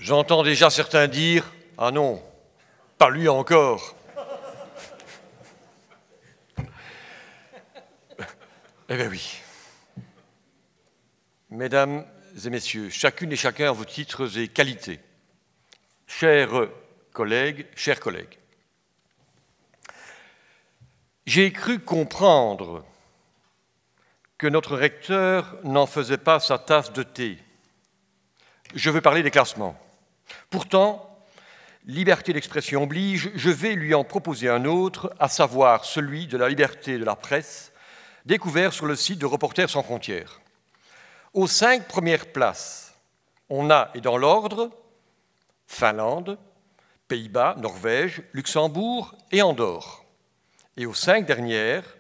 J'entends déjà certains dire « Ah non, pas lui encore !» Eh bien oui. Mesdames et messieurs, chacune et chacun à vos titres et qualités, chers collègues, j'ai cru comprendre que notre recteur n'en faisait pas sa tasse de thé. Je veux parler des classements. Pourtant, liberté d'expression oblige, je vais lui en proposer un autre, à savoir celui de la liberté de la presse, découvert sur le site de Reporters sans frontières. Aux 5 premières places, on a, et dans l'ordre, Finlande, Pays-Bas, Norvège, Luxembourg et Andorre. Et aux 5 dernières,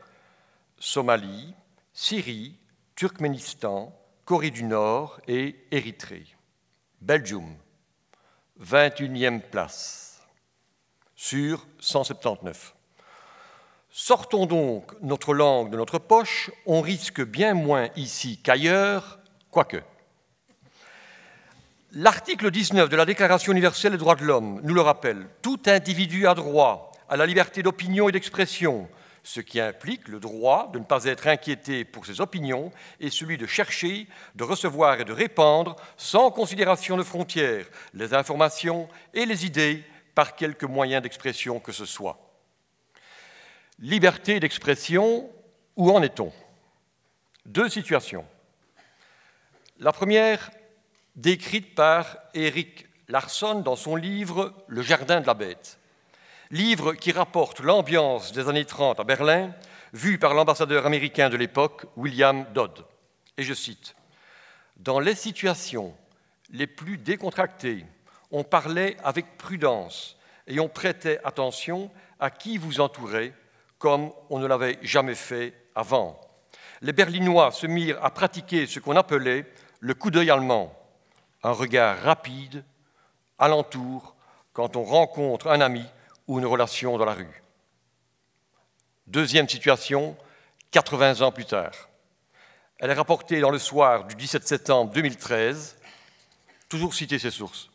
Somalie, Syrie, Turkménistan, Corée du Nord et Érythrée. Belgium, 21e place sur 179. Sortons donc notre langue de notre poche, on risque bien moins ici qu'ailleurs, quoique. L'article 19 de la Déclaration universelle des droits de l'homme nous le rappelle. Tout individu a droit à la liberté d'opinion et d'expression, ce qui implique le droit de ne pas être inquiété pour ses opinions et celui de chercher, de recevoir et de répandre, sans considération de frontières, les informations et les idées par quelque moyen d'expression que ce soit. Liberté d'expression, où en est-on? 2 situations. La première, décrite par Erik Larson dans son livre « Le jardin de la bête », livre qui rapporte l'ambiance des années 30 à Berlin, vue par l'ambassadeur américain de l'époque, William Dodd. Et je cite, « Dans les situations les plus décontractées, on parlait avec prudence et on prêtait attention à qui vous entourait, comme on ne l'avait jamais fait avant. Les Berlinois se mirent à pratiquer ce qu'on appelait le coup d'œil allemand, un regard rapide, alentour, quand on rencontre un ami ou une relation dans la rue. » Deuxième situation, 80 ans plus tard. Elle est rapportée dans le soir du 17 septembre 2013, toujours citer ses sources,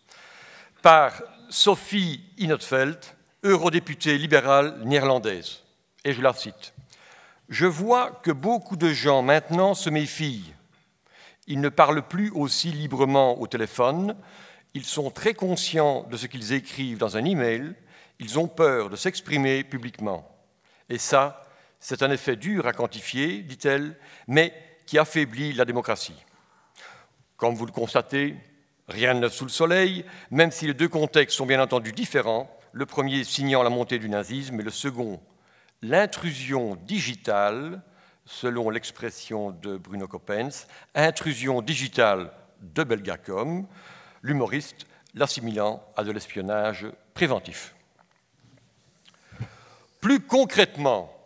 par Sophie In 't Veld, eurodéputée libérale néerlandaise. Et je la cite. « Je vois que beaucoup de gens maintenant se méfient. Ils ne parlent plus aussi librement au téléphone. Ils sont très conscients de ce qu'ils écrivent dans un email. Ils ont peur de s'exprimer publiquement. Et ça, c'est un effet dur à quantifier, dit-elle, mais qui affaiblit la démocratie. Comme vous le constatez, rien de neuf sous le soleil, même si les 2 contextes sont bien entendu différents, le premier signant la montée du nazisme et le second l'intrusion digitale, selon l'expression de Bruno Coppens, intrusion digitale de Belgacom, l'humoriste l'assimilant à de l'espionnage préventif. Plus concrètement,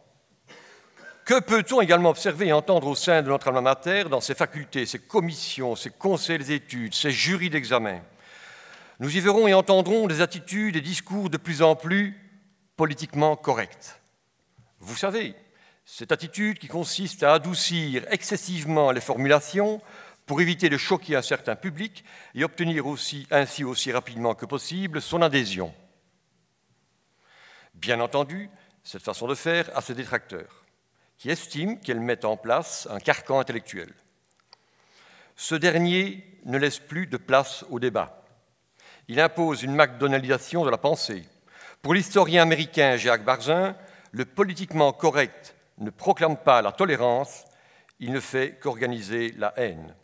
que peut-on également observer et entendre au sein de notre alma mater, dans ses facultés, ses commissions, ses conseils d'études, ses jurys d'examen? Nous y verrons et entendrons des attitudes et discours de plus en plus politiquement corrects. Vous savez, cette attitude qui consiste à adoucir excessivement les formulations pour éviter de choquer un certain public et obtenir ainsi aussi rapidement que possible son adhésion. Bien entendu, cette façon de faire a ses détracteurs, qui estiment qu'elle met en place un carcan intellectuel. Ce dernier ne laisse plus de place au débat. Il impose une McDonaldisation de la pensée. Pour l'historien américain Jacques Barzun, le politiquement correct ne proclame pas la tolérance, il ne fait qu'organiser la haine.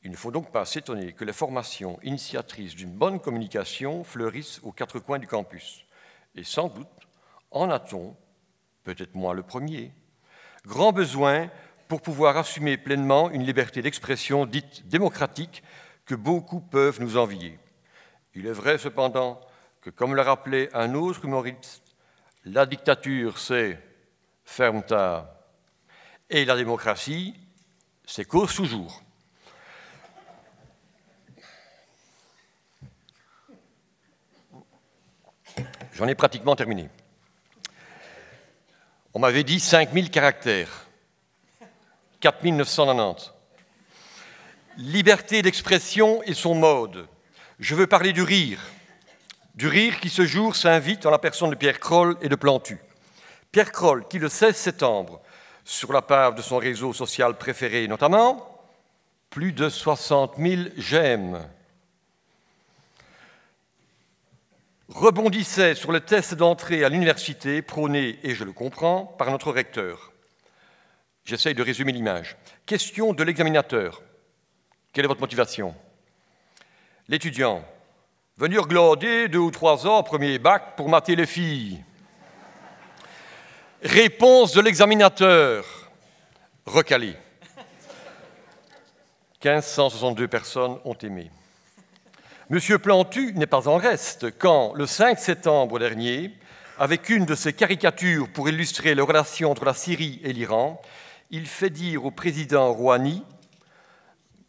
Il ne faut donc pas s'étonner que les formations initiatrices d'une bonne communication fleurissent aux 4 coins du campus. Et sans doute en a-t-on, peut-être moi le premier, grand besoin pour pouvoir assumer pleinement une liberté d'expression dite démocratique que beaucoup peuvent nous envier. Il est vrai cependant que, comme l'a rappelé un autre humoriste, la dictature, c'est ferme-ta, et la démocratie, c'est cause toujours. J'en ai pratiquement terminé. On m'avait dit 5000 caractères, 4990. Liberté d'expression et son mode. Je veux parler du rire qui ce jour s'invite en la personne de Pierre Kroll et de Plantu. Pierre Kroll qui le 16 septembre, sur la page de son réseau social préféré notamment, plus de 60 000 j'aime, rebondissait sur le test d'entrée à l'université prôné, et je le comprends, par notre recteur. J'essaye de résumer l'image. Question de l'examinateur. Quelle est votre motivation? L'étudiant. Venir glander 2 ou 3 ans, premier bac, pour mater les filles. Réponse de l'examinateur. Recalé. 1562 personnes ont aimé. Monsieur Plantu n'est pas en reste quand, le 5 septembre dernier, avec une de ses caricatures pour illustrer les relations entre la Syrie et l'Iran, il fait dire au président Rouhani,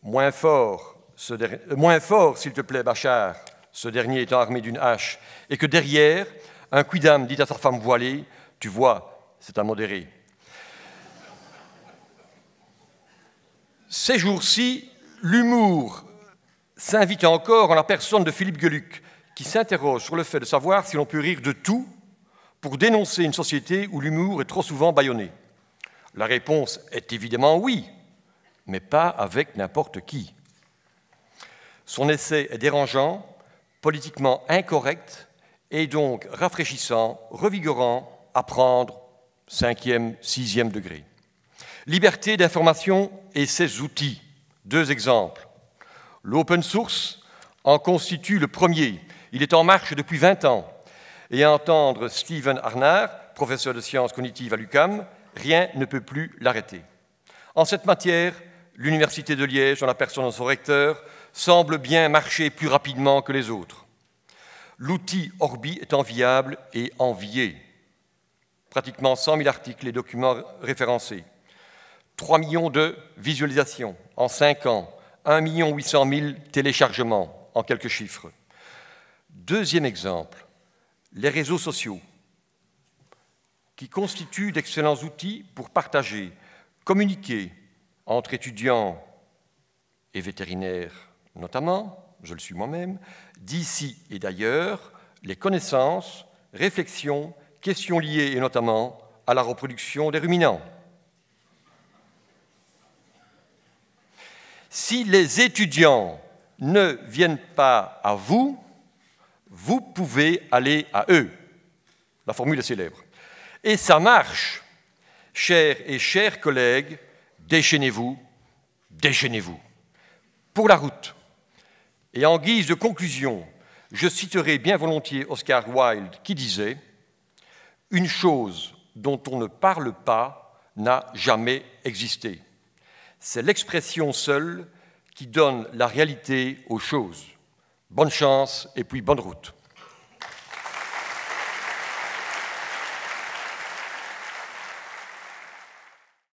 moins fort, s'il te plaît, Bachar, ce dernier étant armé d'une hache, et que derrière, un quidam dit à sa femme voilée, tu vois, c'est un modéré. Ces jours-ci, l'humour s'invite encore en la personne de Philippe Geluck, qui s'interroge sur le fait de savoir si l'on peut rire de tout pour dénoncer une société où l'humour est trop souvent bâillonné. La réponse est évidemment oui, mais pas avec n'importe qui. Son essai est dérangeant, politiquement incorrect et donc rafraîchissant, revigorant à prendre 5e, 6e degré. Liberté d'information et ses outils. 2 exemples. L'open source en constitue le premier. Il est en marche depuis 20 ans. Et à entendre Steven Arnard, professeur de sciences cognitives à l'UQAM, rien ne peut plus l'arrêter. En cette matière, l'Université de Liège, en la personne de son recteur, semble bien marcher plus rapidement que les autres. L'outil Orbi est enviable et envié. Pratiquement 100 000 articles et documents référencés. 3 millions de visualisations en 5 ans. 1 800 000 téléchargements en quelques chiffres. 2e exemple, les réseaux sociaux, qui constituent d'excellents outils pour partager, communiquer entre étudiants et vétérinaires notamment, je le suis moi-même, d'ici et d'ailleurs, les connaissances, réflexions, questions liées et notamment à la reproduction des ruminants. Si les étudiants ne viennent pas à vous, vous pouvez aller à eux. La formule est célèbre. Et ça marche. Chers et chers collègues, déchaînez-vous, déchaînez-vous. Pour la route. Et en guise de conclusion, je citerai bien volontiers Oscar Wilde qui disait « Une chose dont on ne parle pas n'a jamais existé. C'est l'expression seule qui donne la réalité aux choses. Bonne chance et puis bonne route.